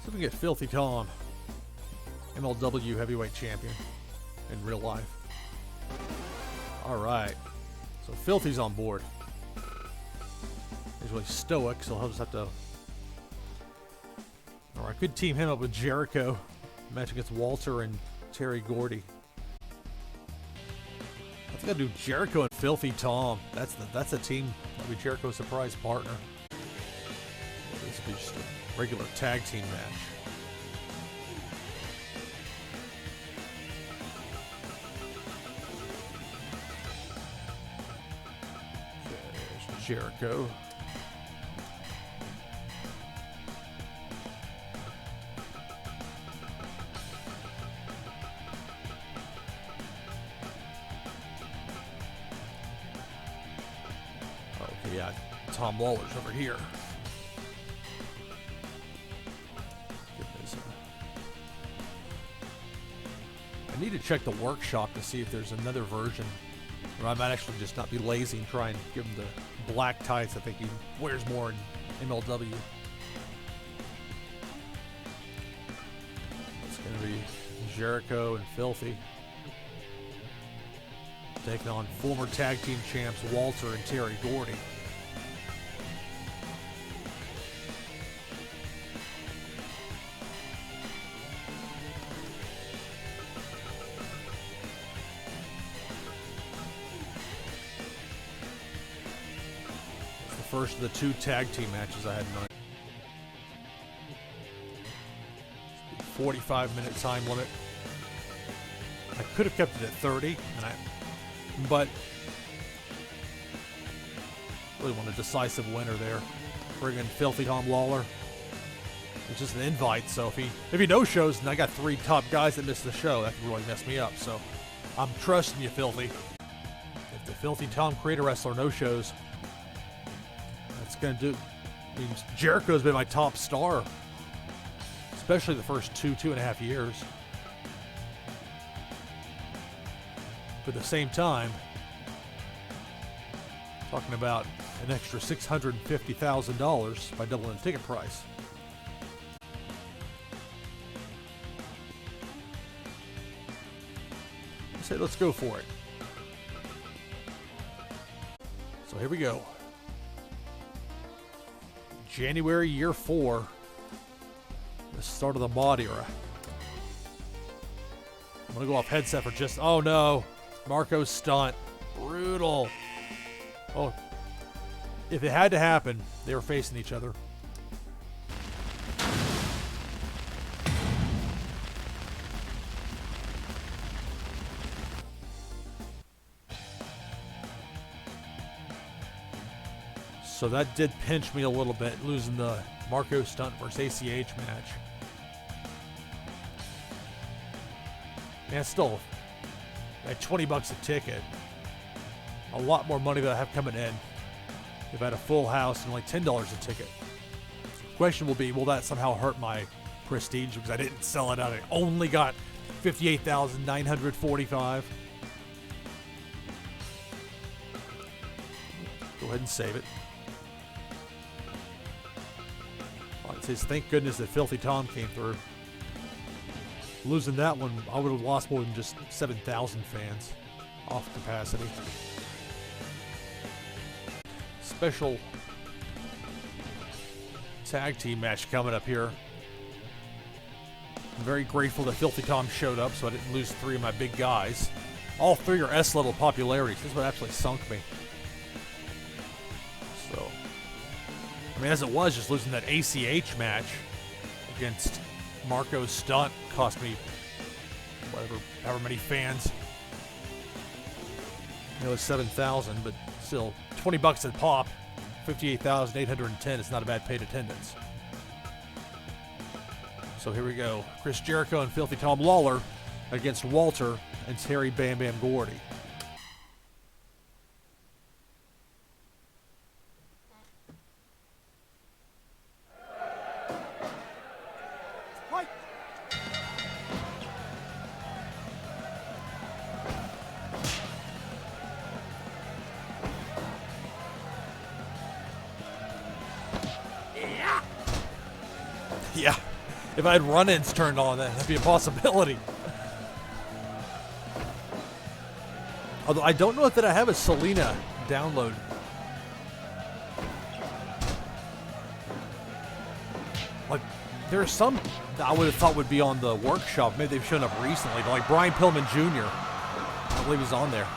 So we get Filthy Tom, MLW heavyweight champion in real life. All right. So Filthy's on board. He's really stoic, so he'll just have to... All right, could team him up with Jericho. Match against Walter and Terry Gordy. I think I'll do Jericho and Filthy Tom. That's a team. That'll be Jericho's surprise partner. This will be just a regular tag team match. There's Jericho. Okay, yeah, Tom Lawlor's over here. I need to check the workshop to see if there's another version. Or I might actually just not be lazy and try and give him the black tights. I think he wears more in MLW. It's going to be Jericho and Filthy taking on former tag team champs Walter and Terry Gordy. First of the two tag team matches I had tonight. 45-minute time limit. I could have kept it at 30, but really want a decisive winner there. Bring in Filthy Tom Lawlor. It's just an invite, so if he no-shows and I got 3 top guys that missed the show, that could really mess me up. So I'm trusting you, Filthy. If the Filthy Tom Creator Wrestler no-shows, it's going to do. I mean, Jericho's been my top star, especially the first 2.5 years. But at the same time, talking about an extra $650,000 by doubling the ticket price. I say let's go for it. So here we go. January year 4, the start of the mod era. I'm gonna go off headset for just, oh no, Marco's stunt, brutal. Oh, if it had to happen, they were facing each other. So that did pinch me a little bit, losing the Marco Stunt versus ACH match. Man, still, at $20 a ticket, a lot more money that I have coming in if I had a full house and only $10 a ticket. Question will be, will that somehow hurt my prestige because I didn't sell it out? I only got $58,945. Go ahead and save it. It says, thank goodness that Filthy Tom came through. Losing that one, I would have lost more than just 7,000 fans off capacity. Special tag team match coming up here. I'm very grateful that Filthy Tom showed up so I didn't lose 3 of my big guys. All 3 are S-level popularities. This is what actually sunk me. So, I mean, as it was, just losing that ACH match against Marco's Stunt cost me however many fans. It was 7,000, but still $20 a pop, 58,810 is not a bad paid attendance. So here we go. Chris Jericho and Filthy Tom Lawlor against Walter and Terry Bam Bam Gordy. Yeah, If I had run-ins turned on, that'd be a possibility. Although I don't know that I have a Selena download. Like, there are some that I would have thought would be on the workshop. Maybe they've shown up recently, but like Brian Pillman Jr., I believe he's on there.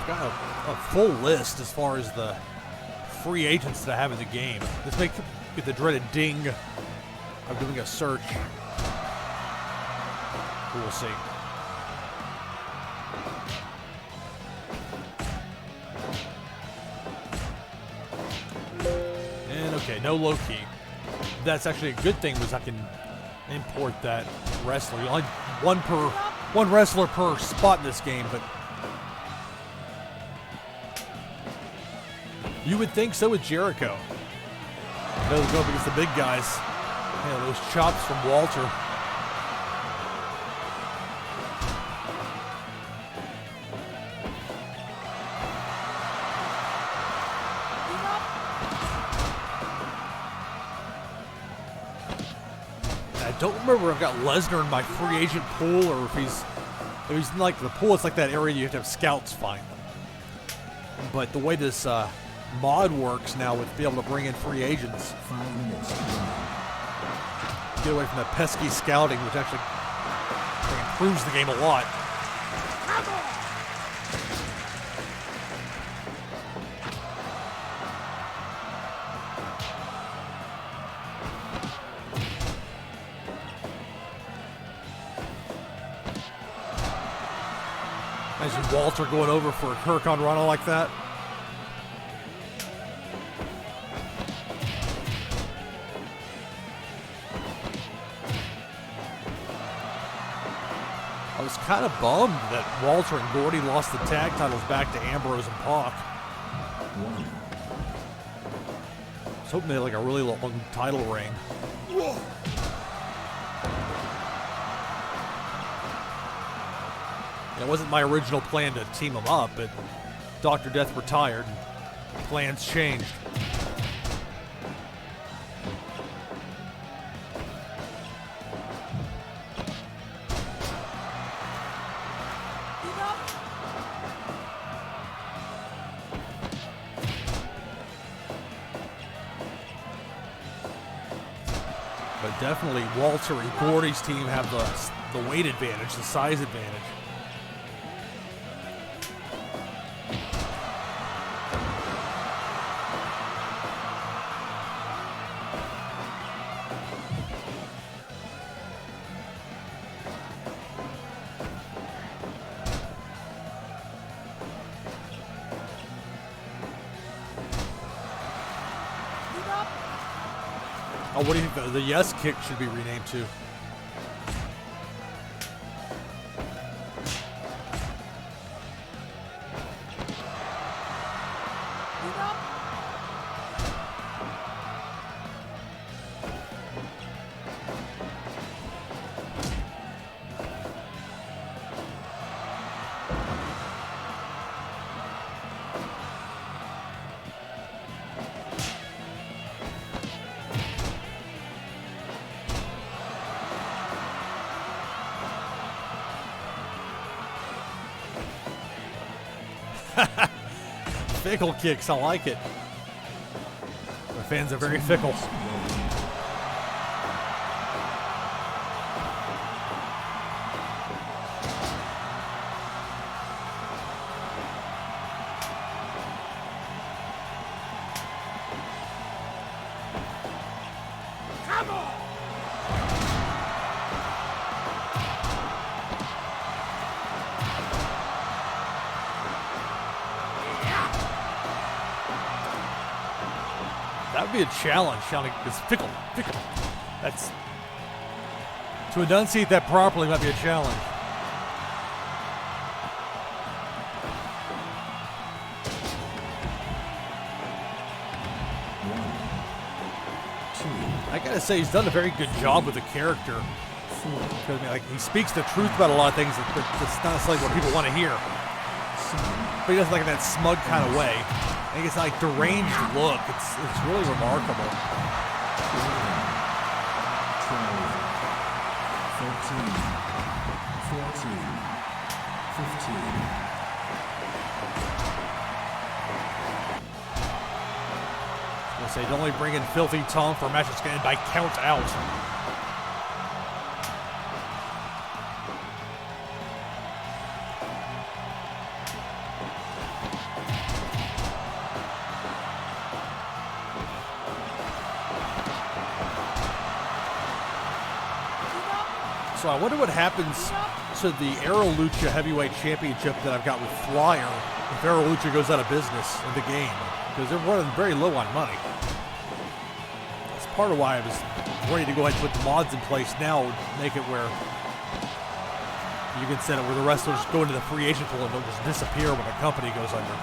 Got a full list as far as the free agents that I have in the game. This may get the dreaded ding of doing a search. We'll see. And okay, no low key. That's actually a good thing, was I can import that wrestler. Only one wrestler per spot in this game, but you would think so with Jericho. They'll go up against the big guys. Yeah, those chops from Walter. I don't remember if I've got Lesnar in my free agent pool, or if he's in like the pool. It's like that area you have to have scouts find them. But the way this mod works now, with being able to bring in free agents, 5 minutes. get away from that pesky scouting, which actually improves the game a lot. Imagine Walter going over for a Kirk on Ronald like that. I was kind of bummed that Walter and Gordy lost the tag titles back to Ambrose and Pac. I was hoping they had like a really long title reign. It wasn't my original plan to team them up, but Dr. Death retired and plans changed. But definitely Walter and Gordy's team have the weight advantage, the size advantage. Oh, what do you think the yes kick should be renamed to? Fickle kicks, I like it. The fans are very fickle. That would be a challenge. It's fickle. That's to enunciate that properly might be a challenge. I gotta say, he's done a very good job with the character. Because, I mean, like, he speaks the truth about a lot of things that's not necessarily what people want to hear. But he does it like in that smug kind of way. And it's like deranged look. It's really remarkable. 12, 13, 14, 15. Say, don't only bring in Filthy Tom for a match that's going to end by count out. So I wonder what happens to the Aero Lucha Heavyweight Championship that I've got with Flyer if Aero Lucha goes out of business in the game. Because they're running very low on money. That's part of why I was ready to go ahead and put the mods in place now, make it where you can set it where the wrestlers go into the free agent pool and they'll just disappear when a company goes under.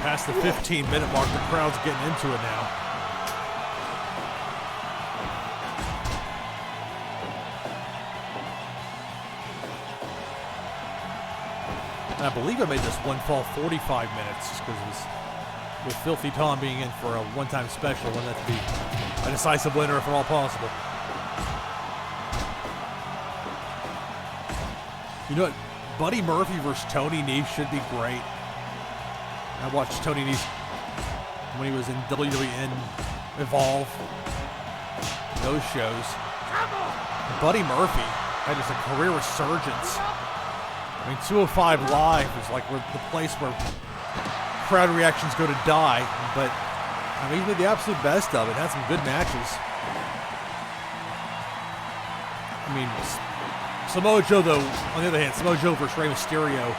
Past the 15-minute mark, the crowd's getting into it now. And I believe I made this one fall 45 minutes just because it was with Filthy Tom being in for a one-time special. I wanted that to be a decisive winner if at all possible. You know what? Buddy Murphy versus Tony Nese should be great. I watched Tony Nese when he was in WWN Evolve, those shows. Buddy Murphy had just a career resurgence. I mean, 205 Live is like the place where crowd reactions go to die, but I mean, he did the absolute best of it. Had some good matches. I mean, Samoa Joe, though, on the other hand, Samoa Joe versus Rey Mysterio,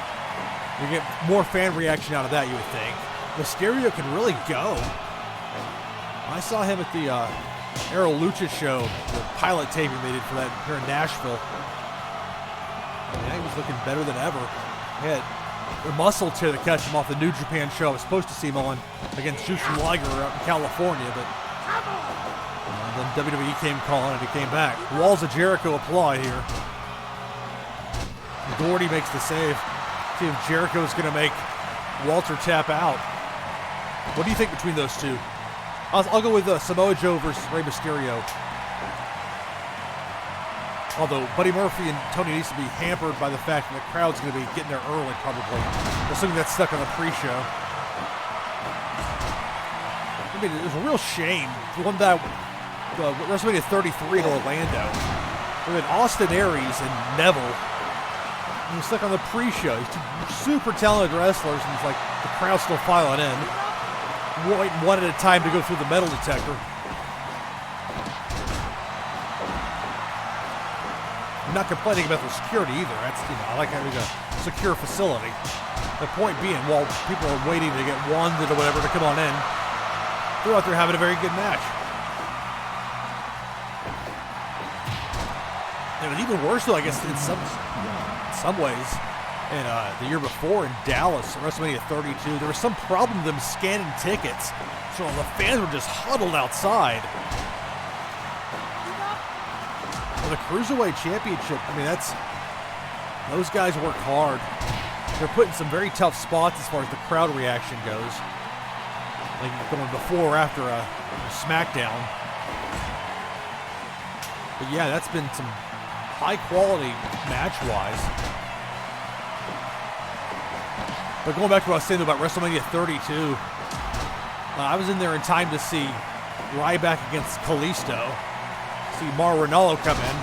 you get more fan reaction out of that, you would think. Mysterio can really go. I saw him at the Aero Lucha show, the pilot taping they did for that here in Nashville. I mean, he was looking better than ever. He had a muscle tear to catch him off the New Japan show. I was supposed to see him on against Jushin Liger out in California, but then WWE came calling and he came back. Walls of Jericho apply here. Gordy makes the save. See if Jericho's going to make Walter tap out. What do you think between those two? I'll go with Samoa Joe versus Rey Mysterio. Although Buddy Murphy and Tony needs to be hampered by the fact that the crowd's going to be getting there early, probably. Assuming that's stuck on the pre-show. I mean, it was a real shame. The one that WrestleMania 33 in Orlando. We had Austin Aries and Neville. He was stuck on the pre-show. He's two super talented wrestlers, and it's like the crowd's still filing in. Waiting one at a time to go through the metal detector. I'm not complaining about the security either. That's, I like having a secure facility. The point being, while people are waiting to get wanded or whatever to come on in, they're out there having a very good match. And even worse, though, I guess, in some ways, and the year before in Dallas, WrestleMania 32, there was some problem with them scanning tickets, so the fans were just huddled outside. For the Cruiserweight Championship, I mean, Those guys work hard. They're put in some very tough spots as far as the crowd reaction goes. Like going before or after a SmackDown. But yeah, that's been some high quality match-wise. But going back to what I was saying about WrestleMania 32, I was in there in time to see Ryback against Kalisto. See Mauro Ranallo come in.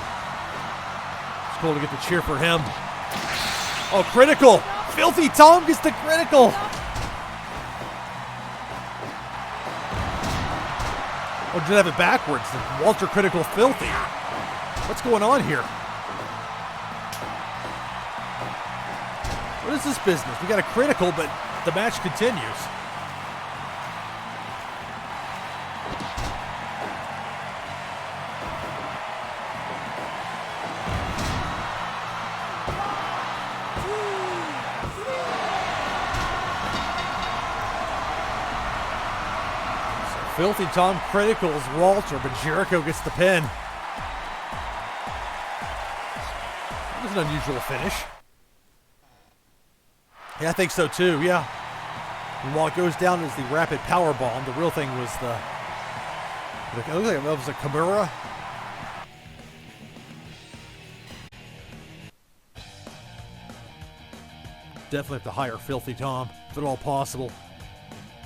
It's cool to get the cheer for him. Oh, critical! Filthy Tom gets the critical! Oh, did I have it backwards? The Walter critical Filthy. What's going on here? What is this business? We got a critical, but the match continues. Filthy Tom criticals Walter, but Jericho gets the pin. That was an unusual finish. Yeah, I think so too, yeah. And while it goes down as the rapid power bomb, the real thing was it looked like it was a Kimura. Definitely have to hire Filthy Tom, if at all possible.